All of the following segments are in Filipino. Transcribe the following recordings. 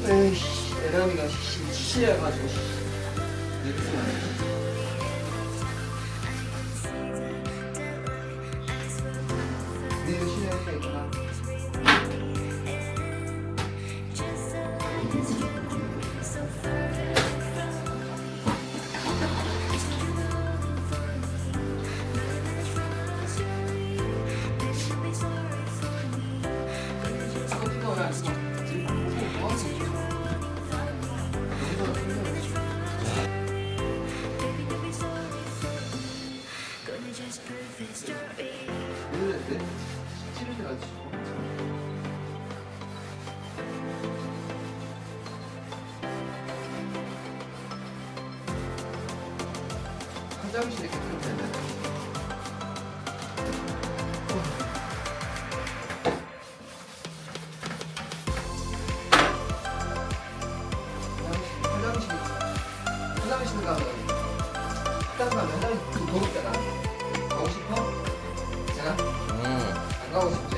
에이씨, 애랑이가 취해가지고. 내일 쉬어야 되구나. 화장실에 이렇게 되면 화장실 가면 식당 가면 화장실 좀 더럽잖아. 가고 싶어? 제가? 안 가고 싶지?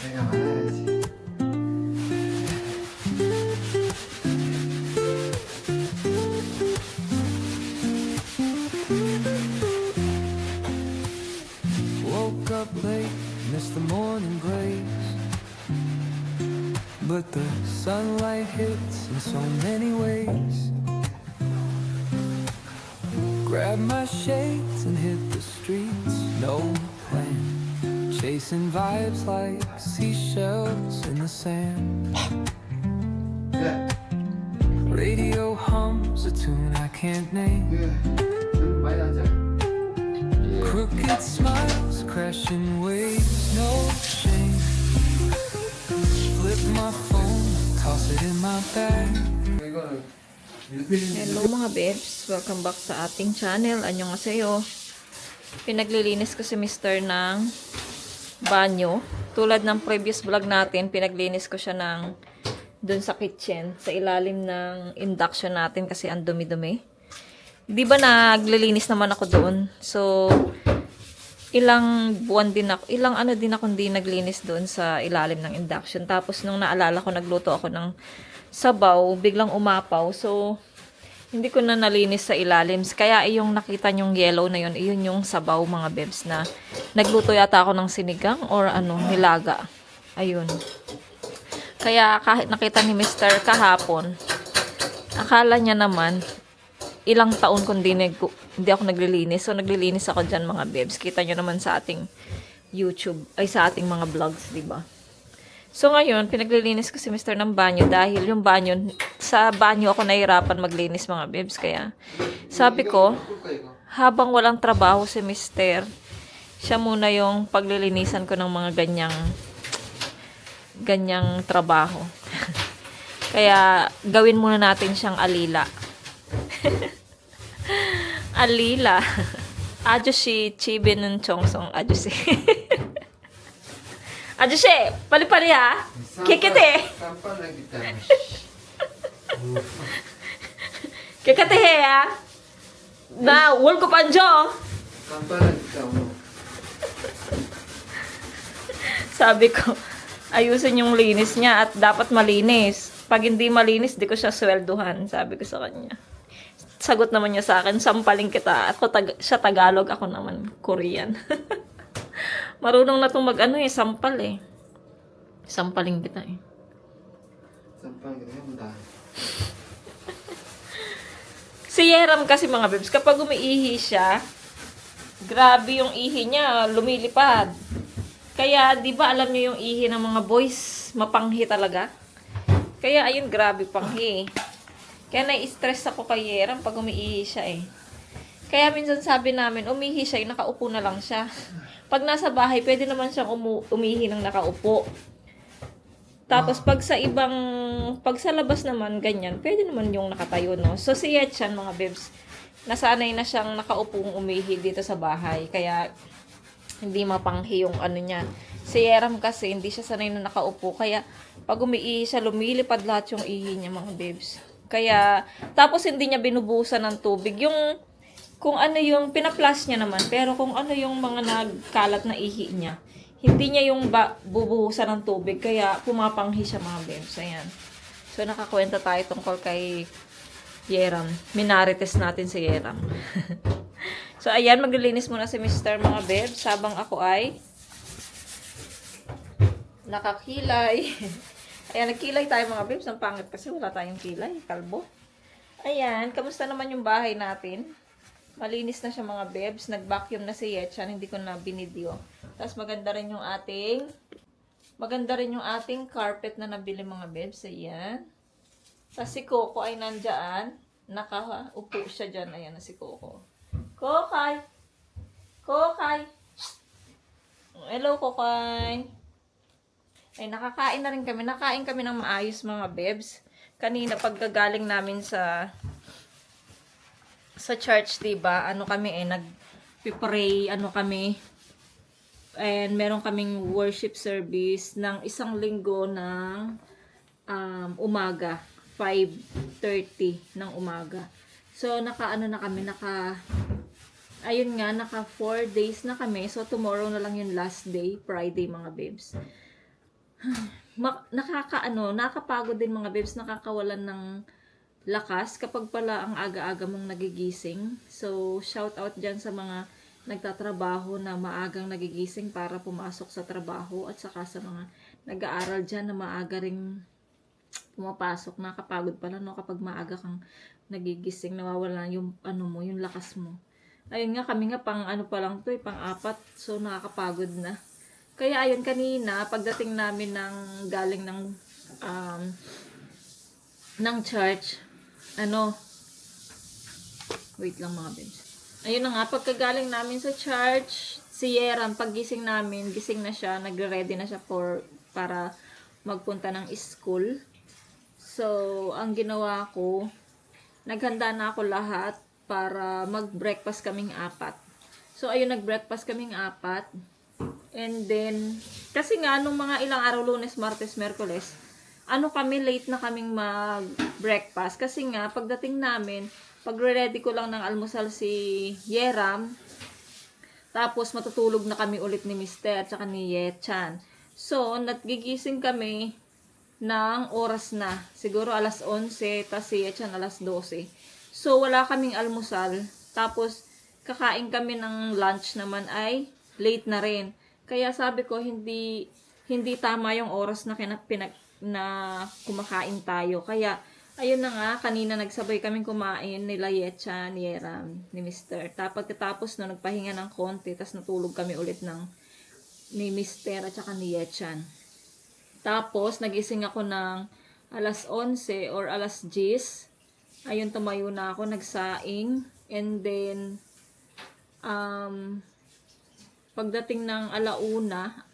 내가 말해야지. Woke up late, missed the morning blaze. But the sunlight hits in so many ways. Grab my shades and hit the streets, no plan. Chasing vibes like seashells in the sand. 네. Radio hums a tune I can't name. 많이 앉아. Crooked smiles, crashing waves, no shame. Flip my phone, toss it in my bag. 이거는 Hello mga bebs, welcome back sa ating channel. Annyeonghaseyo. Pinaglilinis ko si Mr. ng banyo. Tulad ng previous vlog natin, pinaglinis ko siya ng dun sa kitchen, sa ilalim ng induction natin kasi ang dumi-dumi. Di ba naglilinis naman ako doon? So, ilang buwan din ako, ilang ano din ako hindi naglinis doon sa ilalim ng induction. Tapos nung naalala ko, nagluto ako ng sabaw, biglang umapaw. So, hindi ko na nalinis sa ilalim. Kaya yung nakita nyong yellow na yun, yun yung sabaw mga bebs na nagluto yata ako ng sinigang or ano, nilaga. Ayun. Kaya kahit nakita ni Mr. kahapon, akala niya naman, ilang taon kung hindi ako naglilinis. So, naglilinis ako dyan mga bebs. Kita nyo naman sa ating YouTube, ay sa ating mga vlogs, diba? So, ngayon, pinaglilinis ko si Mr. ng banyo dahil yung banyo, sa banyo ako nahirapan maglinis mga bebs. Kaya, sabi ko, habang walang trabaho si Mr., siya muna yung paglilinisan ko ng mga ganyang trabaho. Kaya, gawin muna natin siyang alila. Alila. Ajushi Chibin ng Chongsong Ajushi. Ajushi, pali-pali ha. Kikite. Kikite he ha. Na wol ko panjo. Sabi ko, ayusin yung linis niya at dapat malinis. Pag hindi malinis, di ko siya swelduhan. Sabi ko sa kanya. Sagot naman niya sa akin, sampaling kita. Ako siya Tagalog, ako naman Korean. Marunong na itong mag-ano eh, sampal eh. Sampaling kita eh. Sampaling kita, Si Yeram kasi mga bebs, kapag umiihi siya, grabe yung ihi niya, lumilipad. Kaya, di ba alam niyo yung ihi ng mga boys, mapanghi talaga? Kaya, ayun, grabe panghi. Kaya nai-stress ako kay Yeram pag umiihi siya eh. Kaya minsan sabi namin, umihi siya, yung nakaupo na lang siya. Pag nasa bahay, pwede naman siyang umihi ng nakaupo. Tapos pag sa labas naman, ganyan, pwede naman yung nakatayo, no? So si Yetchan, mga bebs, nasanay na siyang nakaupong umihi dito sa bahay. Kaya hindi mapanghi yung ano niya. Si Yeram kasi, hindi siya sanay na nakaupo. Kaya pag umiihi siya, lumilipad lahat yung ihi niya, mga bebs. Kaya, tapos hindi niya binubusan ng tubig. Yung, kung ano yung, pinaplas niya naman. Pero kung ano yung mga nagkalat na ihi niya, hindi niya yung bubuhusan ng tubig. Kaya pumapanghi siya, mga bebs. Ayan. So, nakakwenta tayo tungkol kay Yeram. Minarites natin si Yeram. So, ayan, maglilinis muna si Mr. mga bebs. Habang ako ay nakakilay. Ayan, nagkilay tayo mga bebs. Ang pangit kasi wala tayong kilay. Kalbo. Ayan, kamusta naman yung bahay natin? Malinis na siya mga bebs. Nag-vacuum na si Yetchan. Hindi ko na binidyo. Tapos maganda rin yung ating carpet na nabili mga bebs. Ayan. Tapos si Coco ay nandyan. Nakaupo siya dyan. Ayan na si Coco. Kokay! Kokay! Hello, Kokay! Ay, nakakain na rin kami. Nakain kami ng maayos mga bebs. Kanina paggagaling namin sa church, diba? Ano kami nag-pray, ano kami. And meron kaming worship service ng isang linggo ng umaga. 5:30 ng umaga. So, naka 4 days na kami. So, tomorrow na lang yung last day, Friday mga bebs. Nakakapagod din mga bebs, nakakawalan ng lakas kapag pala ang aga-aga mong nagigising. So, shout out dyan sa mga nagtatrabaho na maagang nagigising para pumasok sa trabaho at saka sa mga nag-aaral dyan na maaga ring pumapasok. Nakakapagod pala, no, kapag maaga kang nagigising, nawawala yung yung lakas mo. Ayun nga, kami nga pang pang-4. So, nakakapagod na. Kaya ayun, kanina, pagdating namin galing ng church, wait lang mga bebs. Ayun na nga, pagkagaling namin sa church, si Yeram, paggising namin, gising na siya, nagre-ready na siya para magpunta ng school. So, ang ginawa ko, naghanda na ako lahat para mag-breakfast kaming 4. So, ayun, nag-breakfast kaming 4. And then, kasi nga, nung mga ilang araw, Lunes, Martes, Merkules, kami, late na kaming mag-breakfast. Kasi nga, pagdating namin, pagre-ready ko lang ng almusal si Yeram, tapos matutulog na kami ulit ni Mister at saka ni Yetchan. So, nagigising kami ng oras na. Siguro alas 11, tas si Yetchan alas 12. So, wala kaming almusal. Tapos, kakain kami ng lunch naman ay late na rin. Kaya sabi ko, hindi tama yung oras na kumakain tayo. Kaya, ayun na nga, kanina nagsabay kaming kumain nila Yetchan, Yeram, ni Mister. Pagkatapos na nagpahinga ng konti, tas natulog kami ulit ni Mister at saka ni Yetchan. Tapos, nagising ako ng alas 11 or alas 10. Ayun, tumayo na ako, nagsaing. And then, pagdating ng alauna,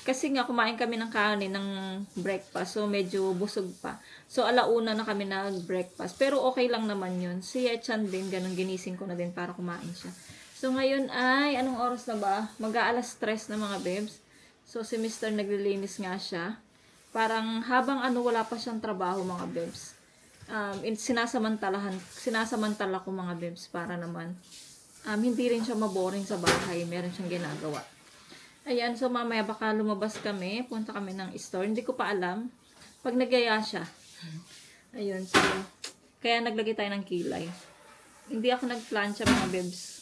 kasi nga kumain kami ng kanin ng breakfast, so medyo busog pa. So, alauna na kami nag-breakfast. Pero okay lang naman yun. Si Yetchan din, ganun, ginising ko na din para kumain siya. So, ngayon ay, anong oras na ba? Mag-aalas 3 na mga bebs. So, si Mr. naglilinis nga siya. Parang habang wala pa siyang trabaho mga bebs. Sinasamantala ko mga bebs para naman hindi rin siya maboring sa bahay. Meron siyang ginagawa. Ayan, so mamaya baka lumabas kami. Punta kami ng store. Hindi ko pa alam. Pag nagyaya siya. Ayun, so kaya naglagay tayo ng kilay. Hindi ako nagplansya mga bebs.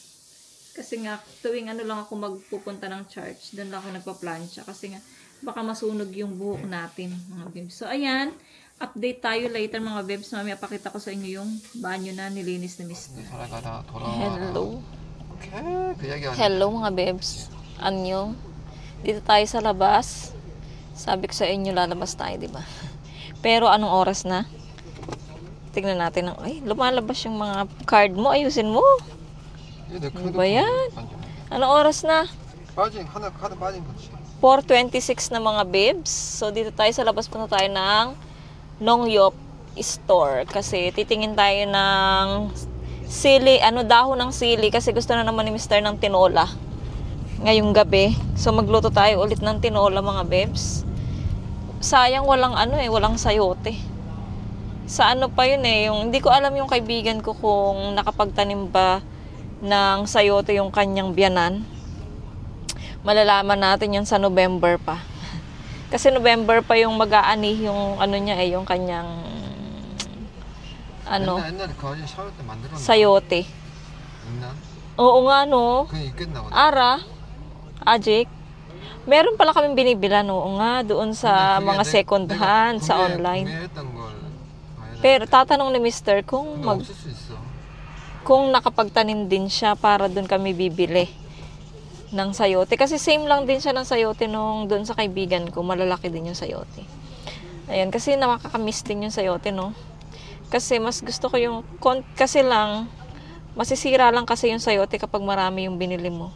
Kasi nga, tuwing lang ako magpupunta ng church, doon lang ako nagpa-plansya. Kasi nga, baka masunog yung buhok natin, mga bebs. So, ayan. Update tayo later, mga bebs. Mamaya pakita ko sa inyo yung banyo na nilinis ni Mr. Hello. Hello, mga bebs. Anyong. Dito tayo sa labas. Sabi ko sa inyo, lalabas tayo, di ba? Pero, anong oras na? Tignan natin. Ay, lumalabas yung mga card mo. Ayusin mo. 얘 내 Ano ba yan? Ano oras na? 빠진 하나 카드 빠진 거지. 4:26 na mga babes. So, dito tayo sa labas, punta tayo ng Nongyop store. Kasi titingin tayo ng sili, dahon ng sili. Kasi gusto na naman ni Mr. ng tinola ngayong gabi. So, magluto tayo ulit ng tinola mga babes. Sayang walang walang sayote. Sa pa yun yung hindi ko alam yung kaibigan ko kung nakapagtanim ba ng sayote yung kanyang biyanan. Malalaman natin yan sa November pa. Kasi November pa yung mag-aani yung niya yung kanyang 옛날에 그 아저씨 샤워 때 만들었나? sayote. 있나? Oo nga no. 그냥 있겠나 보다. Ara, Ajik. Meron pala kaming binibila oo nga doon sa 근데 그게 mga second hand sa online. 구매했던 걸 봐야 돼. Pero tatanong ni Mr. kung 근데 없을 수 있어. kung nakapagtanim din siya para doon kami bibili ng sayote. Kasi same lang din siya ng sayote nung doon sa kaibigan ko. Malalaki din yung sayote. Ayan, kasi nakakamiss din yung sayote, no? Kasi mas gusto ko yung, kasi lang, masisira lang kasi yung sayote kapag marami yung binili mo.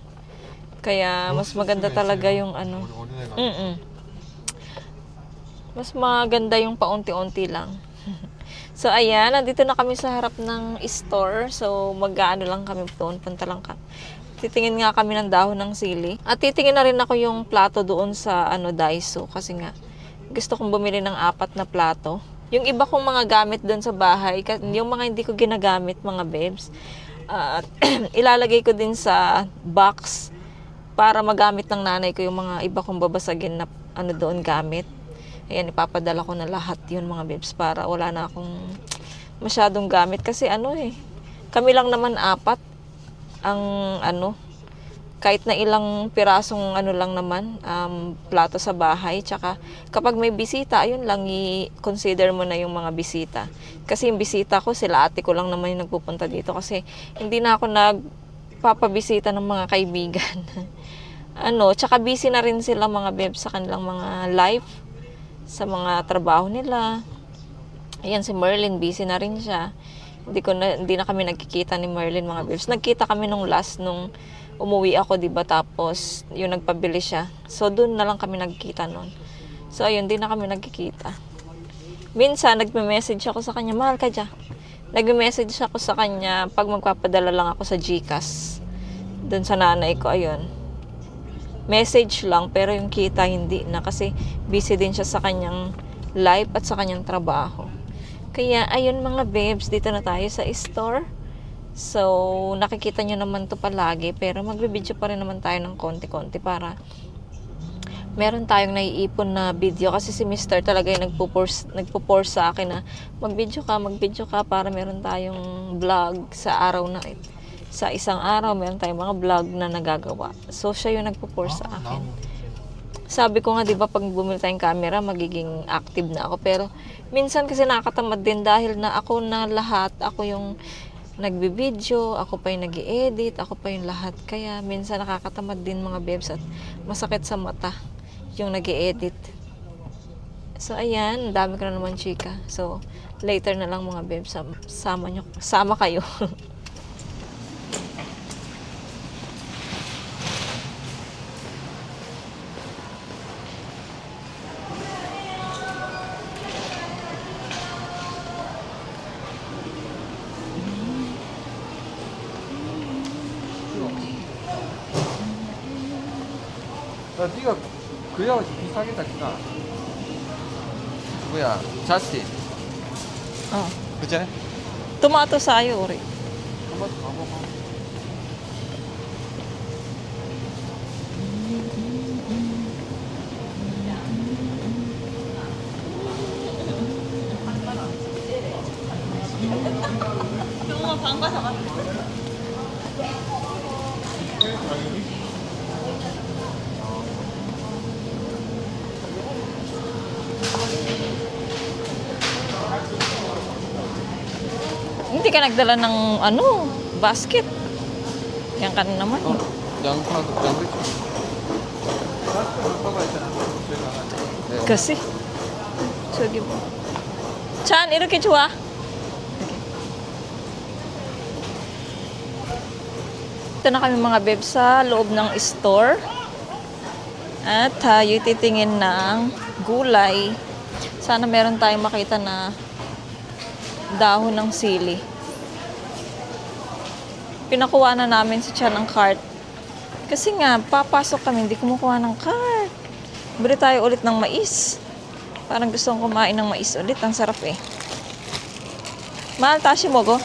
Kaya mas maganda talaga yung mas maganda yung paunti-unti lang. So, ayan, nandito na kami sa harap ng store. So, lang kami doon, punta lang kami. Titingin nga kami ng dahon ng sili. At titingin na rin ako yung plato doon sa Daiso. Kasi nga, gusto kong bumili ng 4 na plato. Yung iba kong mga gamit doon sa bahay, yung mga hindi ko ginagamit, mga babes, ilalagay ko din sa box para magamit ng nanay ko yung mga iba kong babasagin na doon gamit. Ayan, ipapadala ko na lahat yun mga babes para wala na akong masyadong gamit. Kasi kami lang naman 4 ang kahit na ilang pirasong lang naman plato sa bahay. Tsaka kapag may bisita, ayun lang i-consider mo na yung mga bisita. Kasi yung bisita ko, sila ate ko lang naman yung nagpupunta dito kasi hindi na ako nagpapabisita ng mga kaibigan. Tsaka busy na rin sila mga bebs sa kanilang mga life, sa mga trabaho nila. Ayan, si Merlin, busy na rin siya. Hindi na kami nagkikita ni Merlin mga babes. Nagkita kami nung umuwi ako, 'di ba? Tapos yung nagpabili siya. So doon na lang kami nagkita noon. So ayun, hindi na kami nagkikita. Minsan nagme-message ako sa kanya, mahal ka dyan. Nagme-message ako sa kanya pag magpapadala lang ako sa GCash. Doon sa nanay ko, ayun. Message lang, pero yung kita hindi na kasi busy din siya sa kanyang life at sa kanyang trabaho. Kaya, ayun mga babes, dito na tayo sa store. So, nakikita nyo naman to palagi, pero magbe-video pa rin naman tayo ng konti-konti para meron tayong naiipon na video. Kasi si Mr. talaga yung nagpo-force sa akin na mag-video ka para meron tayong vlog sa araw na ito. Sa isang araw, meron tayong mga vlog na nagagawa. So, siya yung nagpo-force sa akin. Sabi ko nga, di ba, pag bumili tayong camera, magiging active na ako. Pero, minsan kasi nakakatamad din dahil na ako na lahat. Ako yung nagbi-video, ako pa yung nag-i-edit, ako pa yung lahat. Kaya, minsan nakakatamad din mga babes at masakit sa mata yung nag-i-edit. So, ayan, dami ko na naman chika. So, later na lang mga babes, sama kayo. 야, 네가 그야 비싸겠다, 기가. 누구야? 자스틴. 그치? Tomato sayo, uri. 한번 가보고. Hindi ka nagdala ng basket. Yan ka na naman. 양파도 양배추. Kasi. 저기 뭐. 짠, 이렇게 좋아. Nandito na kami mga beb sa loob ng store. At tayo titingin ng gulay. Sana meron tayong makita na dahon ng sili. Pinakuha na namin si Chan ng cart. Kasi nga, papasok kami, hindi kumukuha ng cart. Bili tayo ulit ng mais. Parang gusto kong kumain ng mais ulit. Ang sarap eh. Mahal, tashi mo go?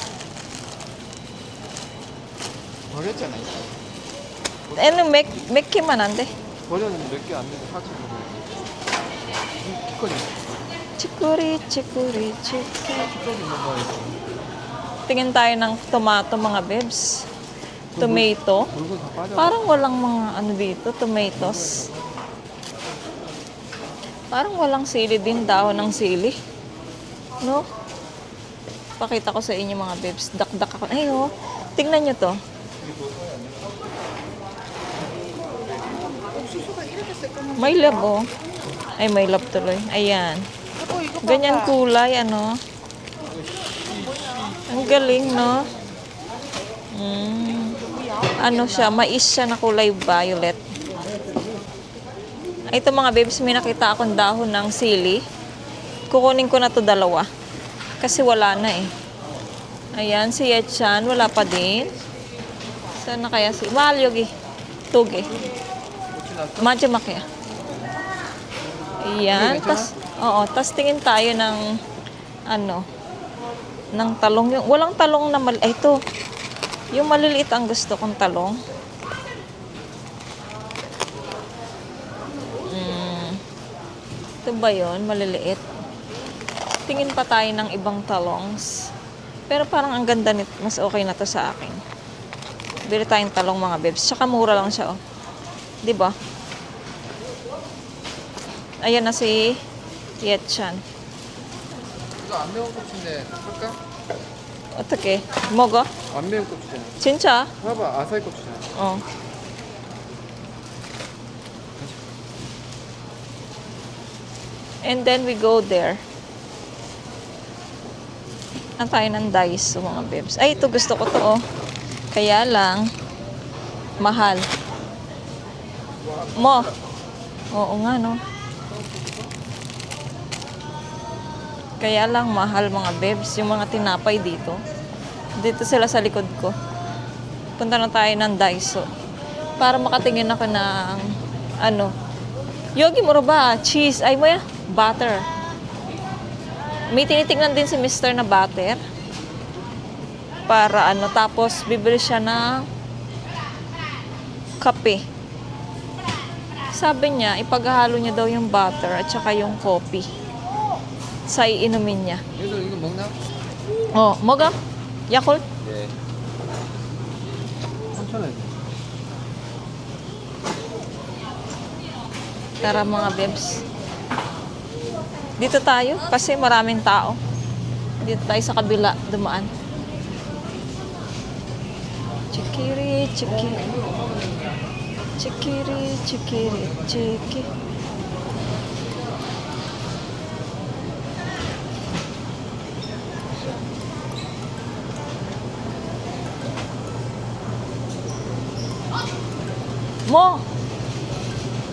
あれじゃない Ano, mekki man ande? これはね、몇개 안 되는데 8천 원. 기꺼이 Chikuri, chikuri, chikuri. 기꺼이 먹어야지. Tingin tayo ng tomato mga bebs. Tomato. 물건 다 빠져. Parang walang mga ano dito, tomatoes. Parang walang sili din, dahon ng sili. No? Pakita ko sa inyo mga bebs. Dakdak ako. Ay, oh. Tingnan nyo to. May lab, oh. Ay, may lab tuloy. Ayan. Ganyan kulay, ano. Ang galing, no? Ano siya, mais siya na kulay violet. Ito mga babes, may nakita akong dahon ng sili. Kukunin ko na to dalawa. Kasi wala na eh. Ayan, si Yechan, wala pa din. Saan na kaya si... Mahal yogi. Tugi. Madya makya. Ayan, tas tingin tayo ng ano, ng talong. Yung, walang talong na ay ito. Yung maliliit ang gusto kong talong. Ito ba yun? Maliliit. Tingin pa tayo ng ibang talongs. Pero parang ang ganda nito. Mas okay na to sa akin. Bili tayong talong mga bebs. Tsaka mura lang siya, oh. Diba? Ayan na si Yetchan. 이거 안 매운 고추인데 할까? 어떻게? 먹어? 안 매운 고추잖아. 진짜? 봐봐, 아사히 고추잖아. 어. And then we go there. Ang tayo ng Daiso mga bebs. Ay, ito gusto ko to, oh. Kaya lang, mahal. Mo. Oo nga, no? Kaya lang, mahal mga bebs. Yung mga tinapay dito. Dito sila sa likod ko. Punta na tayo ng Daiso. Para makatingin ako ng, ano, Yogi mo ba? Cheese. Ay mo yan? Butter. May tinitingnan din si Mr. na butter. Para ano, tapos bibili siya ng kape. Sabi niya, ipaghalo niya daw yung butter at saka yung coffee sa iinumin niya. 이거 먹나? Oh, 먹어? Yakult? 네. 3,000원. Tara mga bebs. Dito tayo kasi maraming tao. Dito tayo sa kabila dumaan. Chikiri, chikiri. Chikiri, chikiri, chiki. Mo!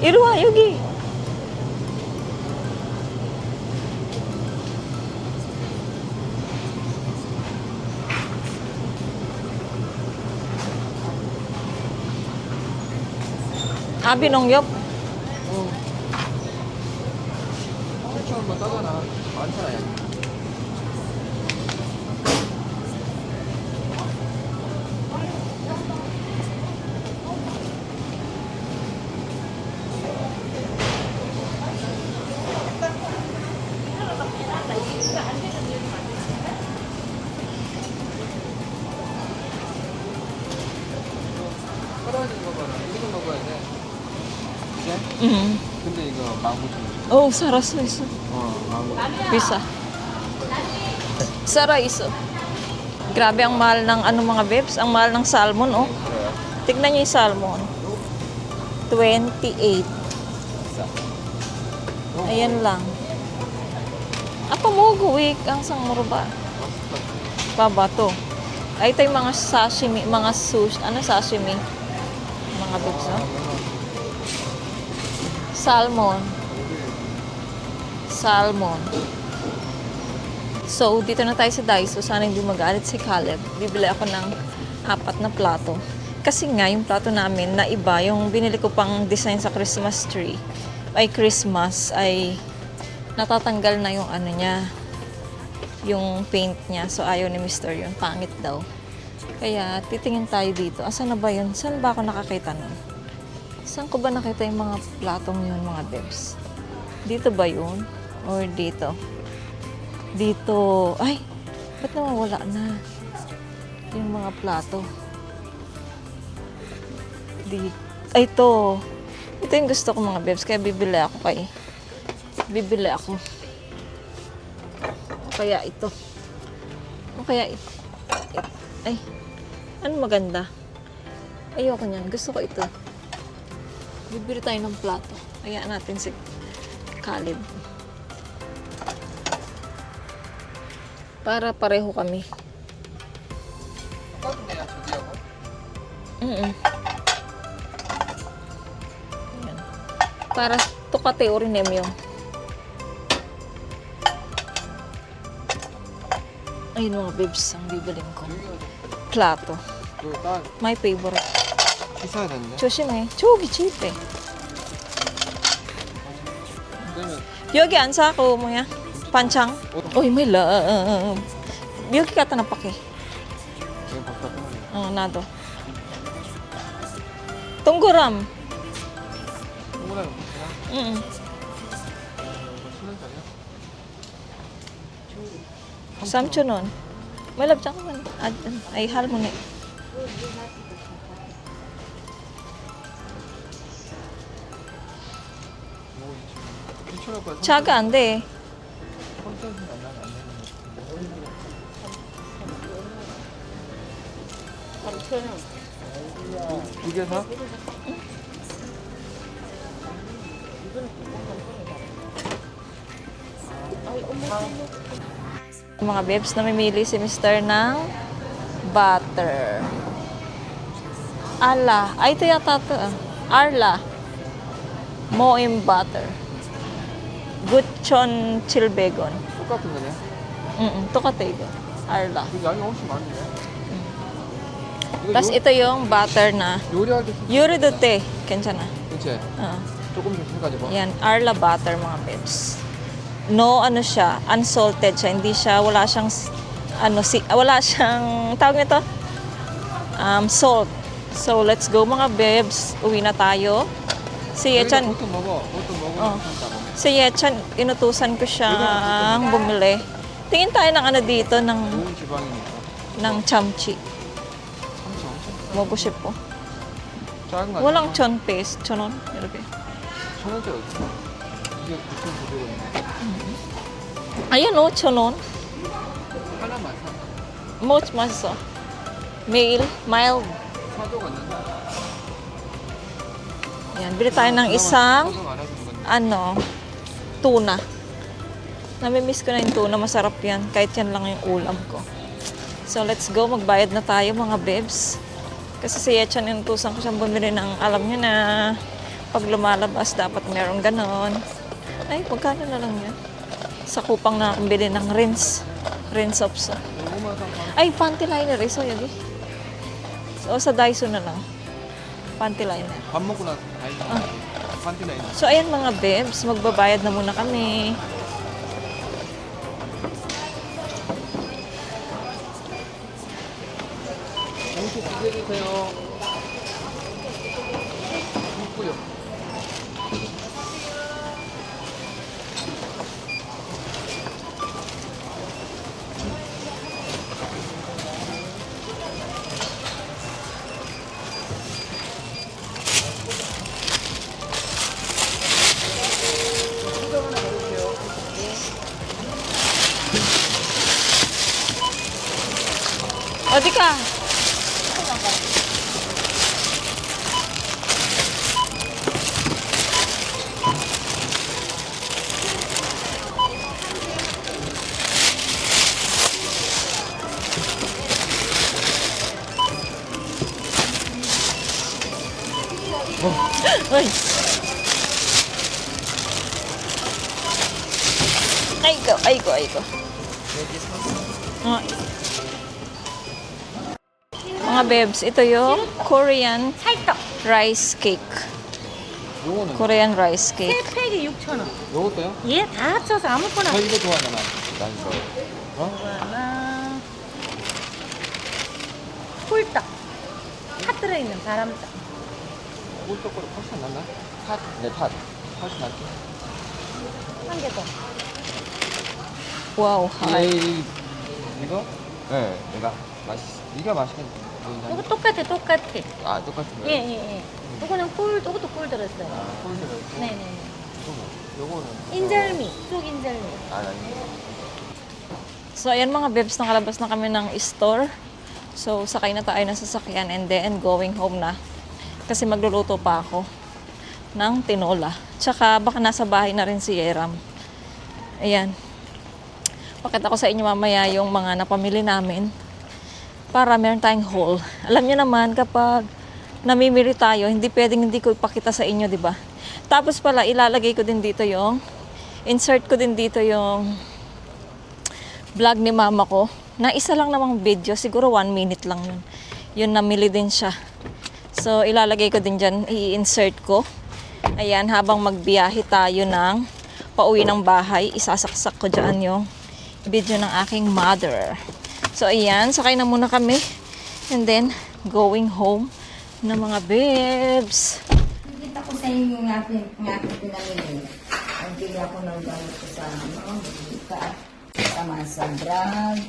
Iruwa, Yogi! Abi 농협? 7,000원만 따잖아. 많잖아, 야. 떨어지는 거 봐라. 이거 먹어야 돼. 그치? 근데 이거 19,000원. Oh, sarap iso. 어, 19,000원. Bisa. Sara iso. Grabe ang mahal ng ano mga bebs. Ang mahal ng salmon, oh. Tignan niyo yung salmon. 28. Ayan lang. Apa mo guwik ang sang muruba? Baba to. Ay, ito yung mga sashimi, mga sushi. Ano sashimi? Mga bits, no? Salmon. Salmon. So, dito na tayo sa Daiso. Sana hindi magalit si Caleb. Bibili ako ng 4 na plato. Kasi nga, yung plato namin na iba, yung binili ko pang design sa Christmas tree, ay Christmas, ay natatanggal na yung ano niya, yung paint niya. So, ayaw ni Mr. yun. Pangit daw. Kaya, titingin tayo dito. Asan na ba yun? Saan ba ako nakakita nun? Saan ko ba nakita yung mga platong yun, mga devs? Dito ba yun? Or dito? Dito. Ay! Ba't nawawala na? Yung mga plato. Dito. Ay, ito. Ito yung gusto ko, mga bebs. Kaya bibili ako kay... Bibili ako. O kaya ito. O kaya ito. Ay. Ano maganda? Ayoko niyan. Gusto ko ito. Bibili tayo ng plato. Hayaan natin si Caleb. Para pareho kami. 똑같은데 저기하고? Mm. Ayan. Para tukate orinem yung. Ayun mga babes, ang bibiling ko. Plato. 이거 딱 My favorite. 비싸야 되는데? 조심해. 저기 집에. 그러면 여기 안 사고 뭐야? 반창? Uy, may love. 여기 갖다 놔볼게. 이거 바깥에 나도. 동그람. 동그라미 응. 10년짜리야? 3,000원. May love man. Ay, harmony. 뭐 2,000원 거야? 차가 안 돼. 3,000원 안 나는 안 나는 두개 사? Mga babes, namimili si Mr. ng butter. Ala. Ay, ito yata ito. Arla. Moim butter. Gutchon chilbegon. 똑같은 거네? Tukate ito. Arla. 그 양이 훨씬 많은데? 이거 Tapos ito yung butter na 요리할 때 쓰- Yuridote. Kensya na. 그치? 조금 좀 해가지고 Yan, Arla butter mga babes. No, ano siya, unsalted siya. Hindi siya, wala siyang, wala siyang, tawag nito? Salt. So, let's go mga babes. Uwi na tayo. Si Yechan, 보통 먹어 보통 어. 먹으면 괜찮다고 si Yechan, inutusan ko siyang bumili. Tingin tayo ng ano dito, 좋은 지방이니까 ng chamchi. 참치 엄청 Mabuship po. 작은 거 Walang 아니야? chon paste. Chonon. 이렇게. 1,000원짜리 어딨어? 이게 9,900원인데 Ayun o, chonon. 하나만 사 Much mas Mild. 사도가 있는데 Yan, bili tayo ng isang 사도가 안 해주는 건데 tuna. Namimiss ko na yung tuna. Masarap yan. Kahit yan lang yung ulam ko. So, let's go. Magbayad na tayo, mga bebs. Kasi si Yechan, inutusan ko siyang bumili ng, alam niya na, pag lumalabas, dapat meron ganon. Ay, pagkano na lang yan? Sa kupang na akong bili ng rinse. Rinse ops. 요거만 사 Ay, panty liner. So, yagi. So, sa Daiso na lang. Panty liner. 밥 먹고 나서 다 있어 판티나 있는 So, ayan mga bebs, magbabayad na muna kami. 공수 2개 주세요 있고요 Odi ka. Uy. Ay ko. Mga bebs, ito yung Korean rice cake. 요거는 Korean rice cake. 팩이 6,000원. 요것도요? 얘 다 합쳐서 아무거나. 저 이거 좋아하잖아. 난 이거. 하나. 꿀떡. 팥 들어있는 바람떡. 꿀떡거리 훨씬 낫나? 팥. 네, 팥. 훨씬 낫지. 한 개 더. Wow, hot. 이거? 네, 내가 이거 맛있겠네. 이거 똑같아. 아, 똑같은 거요? 예. 이거는 이것도 꿀 들었어요. 꿀들을. 네네. 요거는. 인절미, 쑥 인절미. 아, 나 So, ayan mga bebs, nakalabas na kami ng store. So, sakay na tayo ng sasakyan and then going home na. Kasi magluluto pa ako ng tinola. Tsaka baka nasa bahay na rin si Yeram. Ayan. Pakita ko sa inyo mamaya yung mga napamili namin para meron tayong haul. Alam niyo naman kapag namimili tayo, hindi pwedeng hindi ko ipakita sa inyo, di ba? Tapos pala, ilalagay ko din dito yung, insert ko din dito yung vlog ni mama ko, na isa lang namang video, siguro 1 minute lang yun. Yun, namili din siya. So, ilalagay ko din dyan, i-insert ko. Ayan, habang magbiyahe tayo ng pauwi ng bahay, isasaksak ko dyan yung video ng aking mother. So, ayan, sakay na muna kami. And then, going home na mga bebs. Kita ko sa inyo yung aking pinamili. Ang bili ako ng gamit ko sa buka, sama sa drag.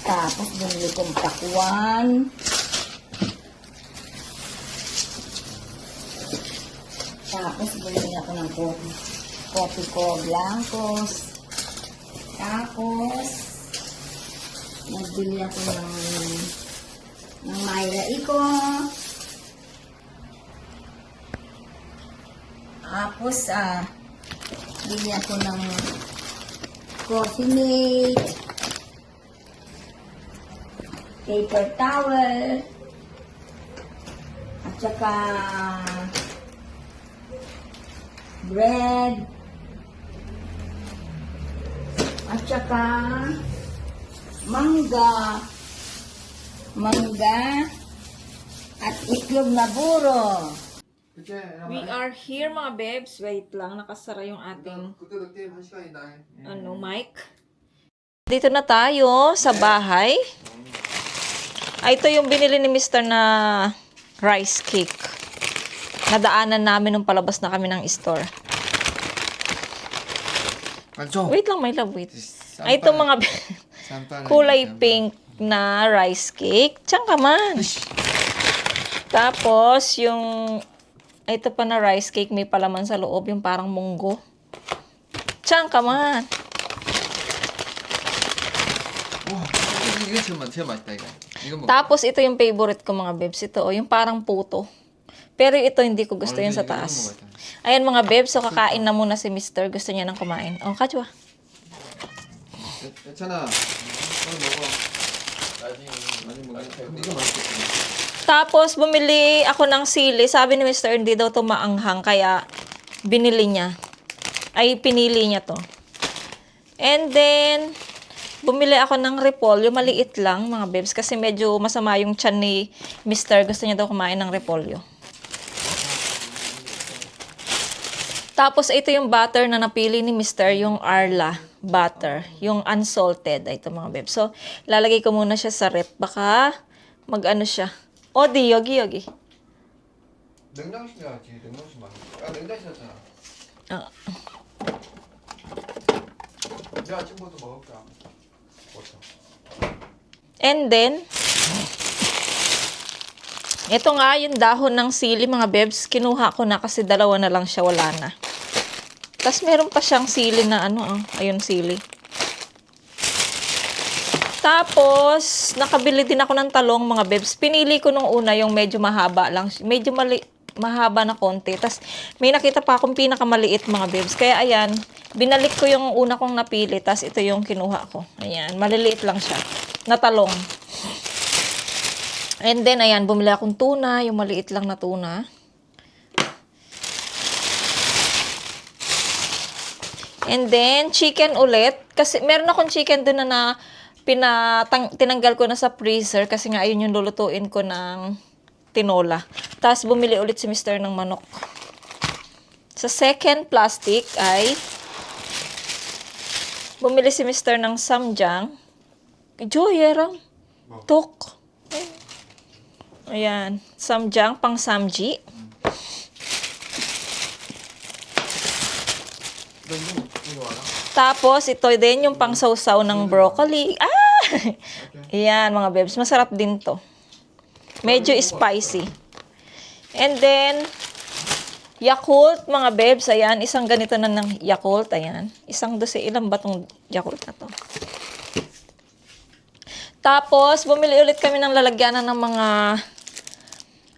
Tapos bumili kong pakwan. Tapos bumili ako ng kopi ko blancos. Tapos nagbili ako ng Mayra Iko. Tapos, bili ako ng coffee mate, paper towel, at saka bread, at saka mangga, at itlog na buro. We are here mga bebs. Wait lang, nakasara yung ating 그때도 게임 1시간이다. mic. Dito na tayo sa bahay. Ito yung binili ni Mr. na rice cake. Nadaanan namin nung palabas na kami ng store. 맞죠? Wait lang, my love, wait. Ito mga kulay pink na rice cake. Tiyan ka man. Tapos, yung ito pa na rice cake, may palaman sa loob, yung parang munggo. Tiyan ka man. 와, 이거 제일 맛있다 이거. 이거 먹어. Tapos, ito yung favorite ko mga bebs. Ito, yung parang puto. Pero ito, hindi ko gusto Oh, yun sa hindi ko taas. mo ito. Ayan mga bebs, so kakain na muna si Mr. Gusto niya nang kumain. Oh, kachwa. 괜찮아. 오늘 먹어. 많이 먹어. 근데 이거 맛있겠다. Tapos, bumili ako ng sili. Sabi ni Mr. hindi daw ito maanghang, kaya binili niya. Ay, pinili niya to. And then, bumili ako ng repolyo. Maliit lang, mga bebs, kasi medyo masama yung tiyan ni Mr. Gusto niya daw kumain ng repolyo. Tapos, ito yung butter na napili ni Mr. Yung Arla butter. Yung unsalted. Ito, mga bebs. So, lalagay ko muna siya sa rep. Baka mag-ano siya. 어디 여기 냉장실에 놨지. 냉장실 많이. 아, 냉장실 놨잖아. 어. 내가 아침부터 먹을까? 버터. And then ito nga yung dahon ng sili mga bebs, kinuha ko na kasi dalawa na lang siya, wala na. Tapos meron pa siyang sili na ayun sili. Tapos, nakabili din ako ng talong, mga bebs. Pinili ko nung una yung medyo mahaba lang. Medyo mahaba na konti. Tapos, may nakita pa akong pinakamaliit, mga bebs. Kaya, ayan, binalik ko yung una kong napili. Tapos, ito yung kinuha ko. Ayan, maliliit lang siya. Na talong. And then, ayan, bumili akong tuna. Yung maliit lang na tuna. And then, chicken ulit. Kasi meron akong chicken doon na tinanggal ko na sa freezer kasi nga ayun yung lulutuin ko ng tinola. Tapos bumili ulit si Mr. ng manok. Sa second plastic ay bumili si Mr. ng samjang. Joyerang. Tok. Ayan. Samjang, pang samji. Tapos, ito din yung pang sausaw ng broccoli. Ayan, mga bebs. Masarap din to. Medyo spicy. And then, Yakult, mga bebs. Ayan, isang ganito na ng Yakult. Ayan. Isang dosi. Ilang ba tong Yakult na to? Tapos, bumili ulit kami ng lalagyanan ng mga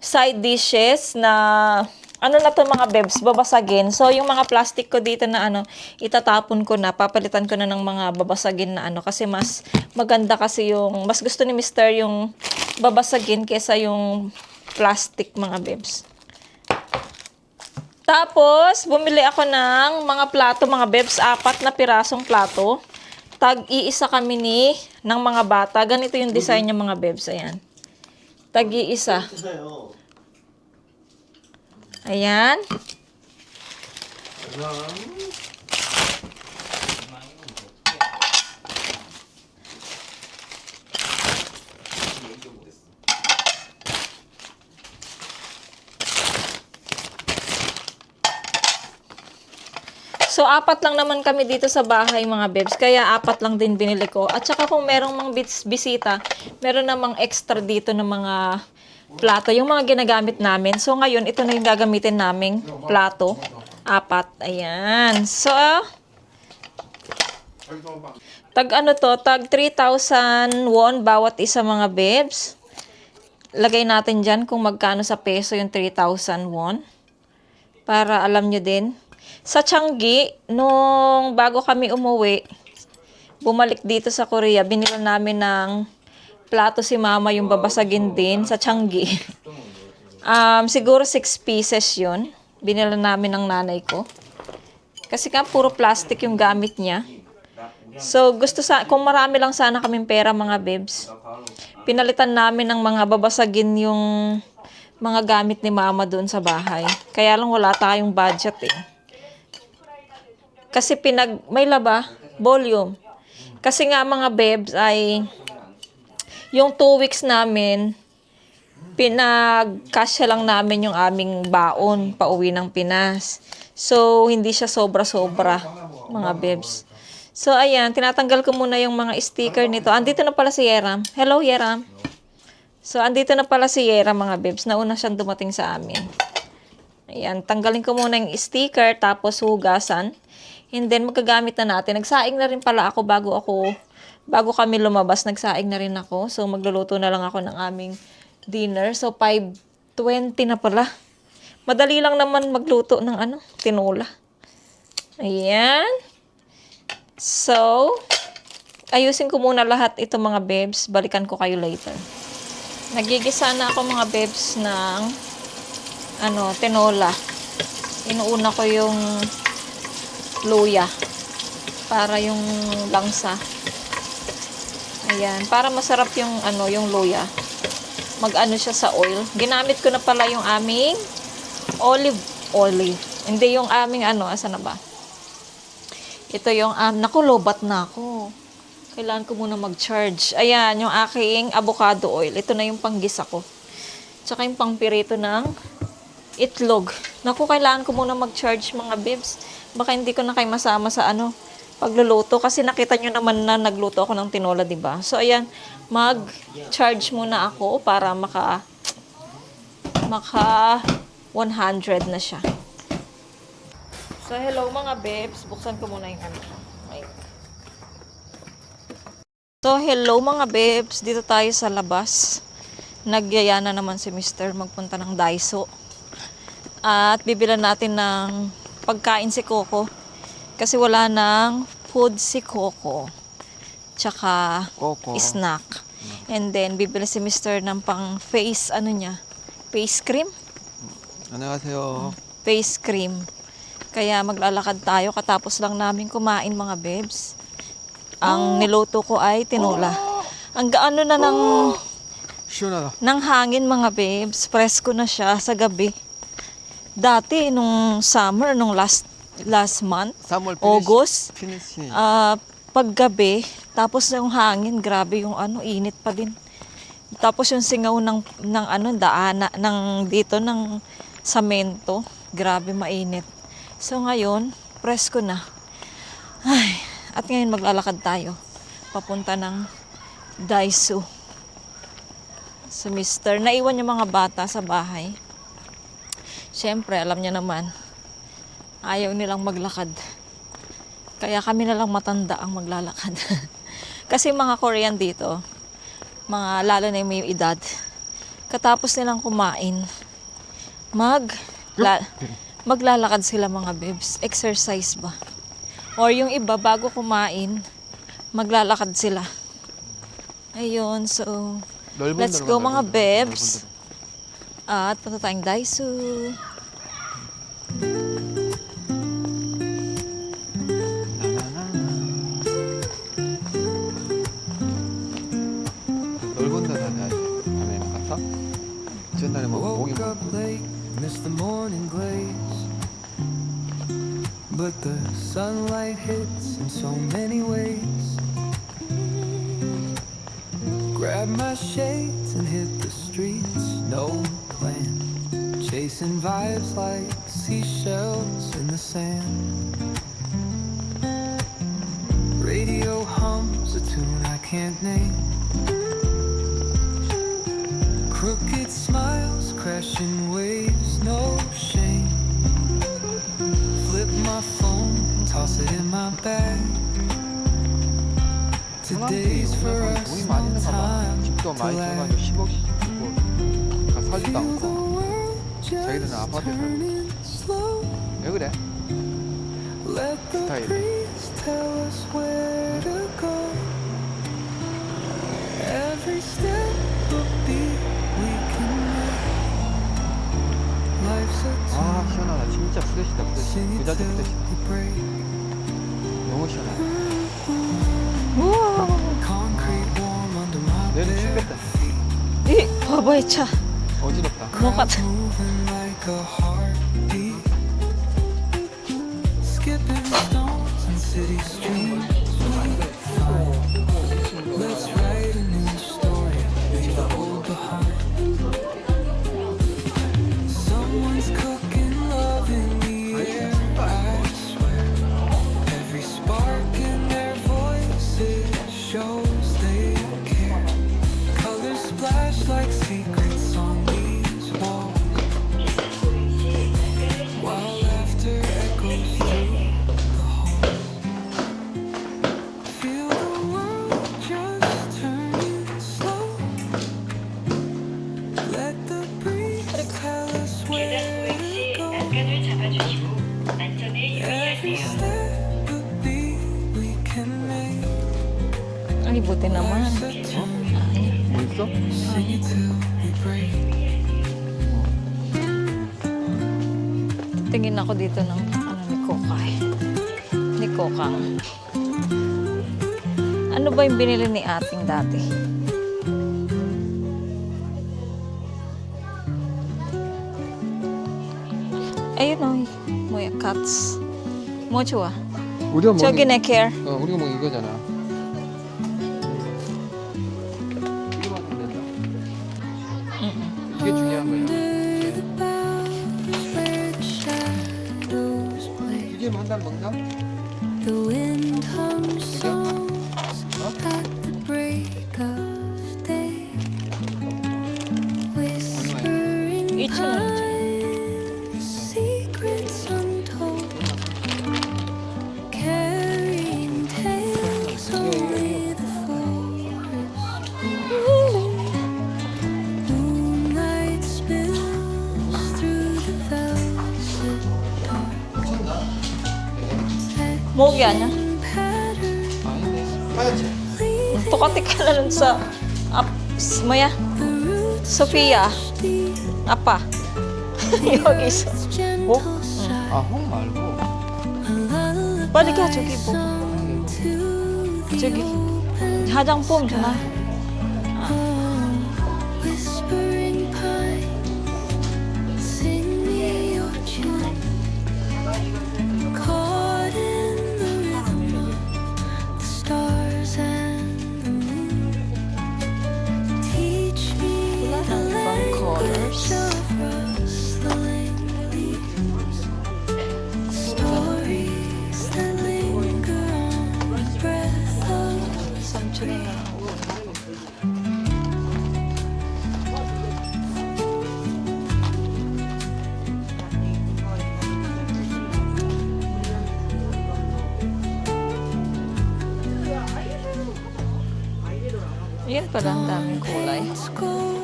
side dishes na ano na to mga bebs, babasagin. So, yung mga plastic ko dito na itatapon ko na, papalitan ko na ng mga babasagin na kasi mas maganda kasi mas gusto ni Mr. yung babasagin kesa yung plastic mga bebs. Tapos, bumili ako ng mga plato mga bebs, 4 na pirasong plato. Tag-iisa kami ng mga bata. Ganito yung design niya mga bebs, ayan. Tag-iisa. Ayan. So, 4 lang naman kami dito sa bahay, mga bebs. Kaya 4 lang din binili ko. At saka kung merong mga bisita, meron namang extra dito ng mga plato. Yung mga ginagamit namin. So, ngayon, ito na yung gagamitin naming plato. 4. Ayan. So, tag 3,000 won bawat isa, mga bebs. Lagay natin dyan kung magkano sa peso yung 3,000 won. Para alam nyo din. Sa Changi, nung bago kami umuwi, bumalik dito sa Korea, binila namin ng plato si mama yung babasagin din sa Changi. Siguro 6 pieces yun. Binila namin ng nanay ko. Kasi puro plastic yung gamit niya. So, kung marami lang sana kaming pera, mga bebs, pinalitan namin ng mga babasagin yung mga gamit ni mama doon sa bahay. Kaya lang wala tayong budget eh. Kasi may laba, volume. Kasi nga mga bebs ay yung 2 weeks namin, pinagkasya lang namin yung aming baon pauwi ng Pinas. So, hindi siya sobra-sobra, mga bebs. So, ayan, tinatanggal ko muna yung mga sticker nito. Andito na pala si Yeram. Hello, Yeram. So, andito na pala si Yeram, mga bebs. Nauna siyang dumating sa amin. Ayan, tanggalin ko muna yung sticker, tapos hugasan. And then, magagamit na natin. Nagsaing na rin pala ako bago kami lumabas, nagsaing na rin ako. So, magluluto na lang ako ng aming dinner. So, 5:20 na pala. Madali lang naman magluto ng tinola. Ayan. So, ayusin ko muna lahat ito, mga bebs. Balikan ko kayo later. Nagigisa na ako, mga bebs, ng tinola. Inuuna ko yung luya para yung langsa. Ayan, para masarap yung yung luya. Siya sa oil. Ginamit ko na pala yung aming olive. Hindi yung aming asa na ba? Ito yung lobat na ako. Kailangan ko muna mag-charge. Ayan, yung aking avocado oil. Ito na yung panggisa ko. Tsaka yung pangpirito ng itlog. Kailangan ko muna mag-charge, mga bibs. Baka hindi ko na kayo masama sa pagluluto. Kasi nakita nyo naman na nagluto ako ng tinola, diba? So, ayan, mag-charge muna ako para maka 100 na siya. So, hello mga bebs. Buksan ko muna yung mic. So, hello mga bebs. Dito tayo sa labas. Nagyaya na naman si Mr. magpunta ng Daiso. At bibilan natin ng pagkain si Coco. Kasi wala nang food si Coco. Tsaka snack. And then, bibili si Mr. ng pang face, face cream? 안녕하세요. Face cream. Kaya maglalakad tayo katapos lang namin kumain mga bebs. Ang niluto ko ay tinola. Ang gaano na 시원하다. ng hangin mga bebs. Presko na siya sa gabi. Dati nung summer, nung last month, 3월 August, 피니시. paggabi, tapos yung hangin, grabe yung init pa din. Tapos yung singaw ng daana, dito ng samento, grabe mainit. So ngayon, presko na. Ay, at ngayon maglalakad tayo. Papunta ng Daisu. So Mr. Naiwan yung mga bata sa bahay. Siyempre, alam niya naman, ayaw nilang maglakad. Kaya kami na lang matanda ang maglalakad. Kasi mga Korean dito, lalo na yung may edad, katapos nilang kumain, maglalakad sila mga bebs. Exercise ba? Or yung iba, bago kumain, maglalakad sila. Ayun, so, let's go mga bebs. At punta tayong Daisu. 넓은 데 다녀야지. 밤에 가서. 전날에 뭐 고기 Woke 먹고. up late, missed the morning glaze. But the sunlight hits in so many ways. Grab my shades and hit the streets, no plan. Chasing vibes like seashells in the sand. Radio hums a tune I can't name. Crooked smiles, crashing waves, no shame. Flip my phone, toss it in my bag. Today's for us, 돈이 no 많이 있는가 봐. time 집도 to 많이 lag. 줘가지고 10억씩 주고 사지도 Feel 않고. the world 자기들은 just 아파트에 살고. turning slow. 왜 그래? Let the 스타일이. breeze tell us where to go. Every step a beat we can make. Life's a 아 tune, 시원하다. 진짜 프레시다 프레시. sing it 부자재 till 프레시다. we break. 너무 시원하다. Wow! Concrete warm under my 내일 bare 춥겠다. Eh, baboy cha. 어지럽다. Mukat. moving like a heartbeat. Skipping stones and city streets. Let's write a new story, leave the old behind. Someone's cooking love in the air, I swear. Every spark in their voices shows they care. Colors splash like secrets on these walls, while laughter echoes through the halls. Feel the world just turning slow. Let the breeze tell us where to go. Every step a beat we can make. Ay, buti naman. Life's a tune, 뭐 있어? sing it till we break. Tingin ako dito ng ni Kokay. Ni Kokang. Ano ba yung binili ni ating dati? Ayun o. Moya cuts. Mo 좋아. 우리가 저기 내 care. 우리가 먹는 이거잖아. 이거 먹으면 된다. 이게 중요한 거야. 이게 한 달 먹나? The wind hums songs at the break of day, whispering 2,000원이죠. secrets untold, carrying tales only the forest holds. Moonlight spills through the velvet door. Mogi aja. 아닌데. 하얗지? Tukati ka na lang sa Maya. Sofia. Apa? Yogi. Gentle sigh. 아, 홍 말고. 빨리 가, 저기 뭐. 저기 화장품 주나? Whispering pine, sing me your tune. Caught in the rhythm of the stars and the moon. Teach me Wala the nang ibang colors. language of rustling leaves. Stories that linger on the breath of Samcho na lang. Yan pala, ang daming kulay. Let's go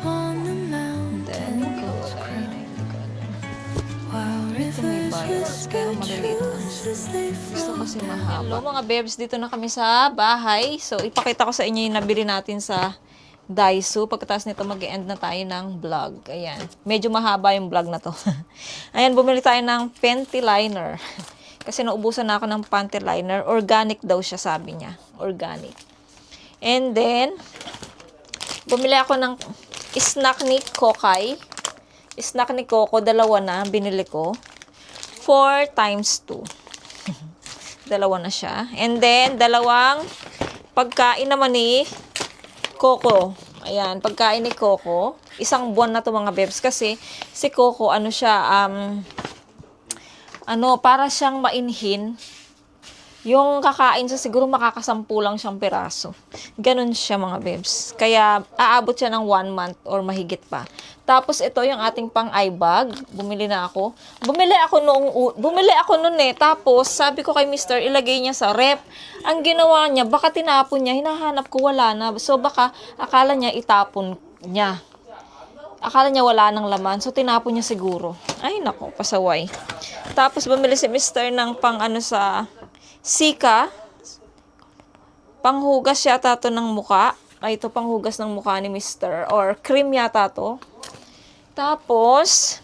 on the mountain Then, kulay. Hindi ko alam. while May rivers bias, pero maliliit lang siya. as they Gusto kasi mahaba. Hello mga bebs, dito na kami sa bahay. So, ipakita ko sa inyo yung nabili natin sa Daiso. Pagkatapos nito, mag-end na tayo ng vlog. Ayan. Medyo mahaba yung vlog na to. Ayan, bumili tayo ng panty liner. Kasi naubusan na ako ng panty liner. Organic daw siya, sabi niya. Organic. And then, bumili ako ng snack ni Kokay. Snack ni Coco, dalawa na, binili ko. 4 times 2. Dalawa na siya. And then, dalawang pagkain naman ni Coco. Ayan, pagkain ni Coco. Isang buwan na to mga bebs. Kasi, si Coco, ano siya, para siyang mainhin. Yung kakain siya, siguro makakasampu lang siyang piraso. Ganun siya mga bebs. Kaya, aabot siya ng 1 month or mahigit pa. Tapos, ito yung ating pang eye bag. Bumili na ako. Bumili ako noon eh. Tapos, sabi ko kay Mr. ilagay niya sa rep. Ang ginawa niya, baka tinapon niya. Hinahanap ko, wala na. So, baka akala niya itapon niya. Akala niya wala nang laman. So, tinapon niya siguro. Ay, nako, pasaway. Tapos, bumili si Mr. ng pang sa Sika. Panghugas yata to ng muka. Ay, ito panghugas ng muka ni Mr. Or cream yata to. Tapos,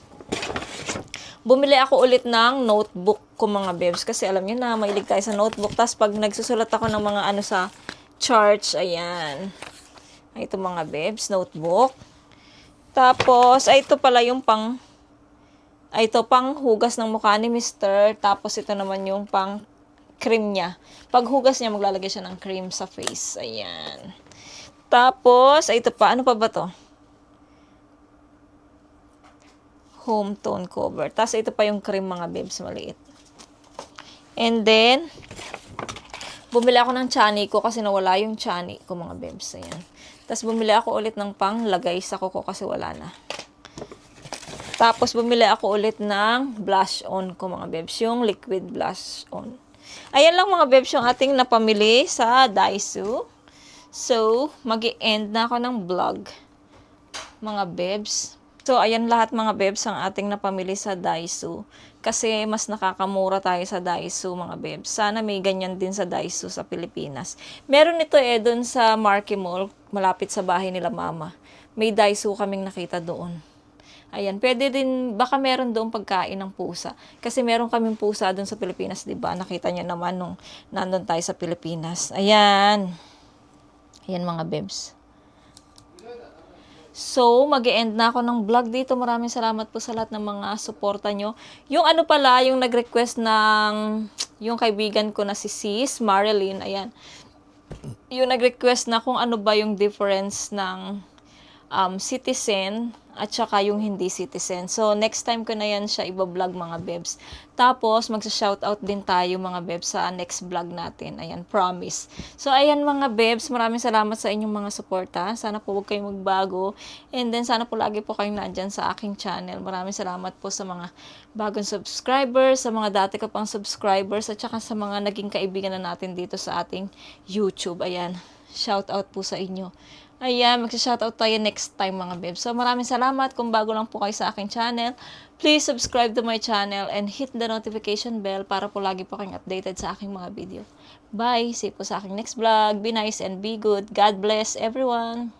bumili ako ulit ng notebook ko mga bebs. Kasi alam niyo na, mahilig tayo sa notebook. Tapos pag nagsusulat ako ng mga sa charts, ayan. Ay, ito mga bebs, notebook. Tapos, ay ito pala yung pang hugas ng mukha ni Mr. Tapos ito naman yung pang cream niya. Pag hugas niya, maglalagay siya ng cream sa face. Ayan. Tapos, ay ito pa. Ano pa ba to? Home tone cover. Tapos ito pa yung cream mga bebs, maliit. And then, bumili ako ng chani ko kasi nawala yung chani ko mga bebs. Ayan. Tapos bumili ako ulit ng panglagay sa kuko kasi wala na. Tapos bumili ako ulit ng blush on ko mga bebs. Yung liquid blush on. Ayan lang mga bebs yung ating napamili sa Daiso. So, mag-i-end na ako ng vlog. Mga bebs. So, ayan lahat mga bebs ang ating napamili sa Daiso. Kasi mas nakakamura tayo sa Daiso mga bebs. Sana may ganyan din sa Daiso sa Pilipinas. Meron ito dun sa Marky Mall, malapit sa bahay nila mama. May Daiso kaming nakita doon. Ayan, pwede din, baka meron doon pagkain ng pusa. Kasi meron kaming pusa doon sa Pilipinas, di ba? Nakita niyo naman nung nandun tayo sa Pilipinas. Ayan. Ayan mga bebs. So, mag-e-end na ako ng vlog dito. Maraming salamat po sa lahat ng mga suporta nyo. Yung pala, yung nag-request ng, yung kaibigan ko na si Sis, Marilyn, ayan. Yung nag-request na kung ano ba yung difference ng citizen at saka yung hindi citizen. So, next time ko na yan siya ibablog mga bebs. Tapos, magsa-shoutout din tayo mga bebs sa next vlog natin. Ayan, promise. So, ayan mga bebs, maraming salamat sa inyong mga suporta. Sana po huwag kayong magbago. And then, sana po lagi po kayong nandyan sa aking channel. Maraming salamat po sa mga bagong subscribers, sa mga dati ka pang subscribers, at saka sa mga naging kaibigan na natin dito sa ating YouTube. Ayan, shoutout po sa inyo. Ayan, magsha-shoutout tayo next time mga bebs. So, maraming salamat. Kung bago lang po kayo sa aking channel, please subscribe to my channel and hit the notification bell para po lagi po kayong updated sa aking mga video. Bye! See you po sa aking next vlog. Be nice and be good. God bless everyone!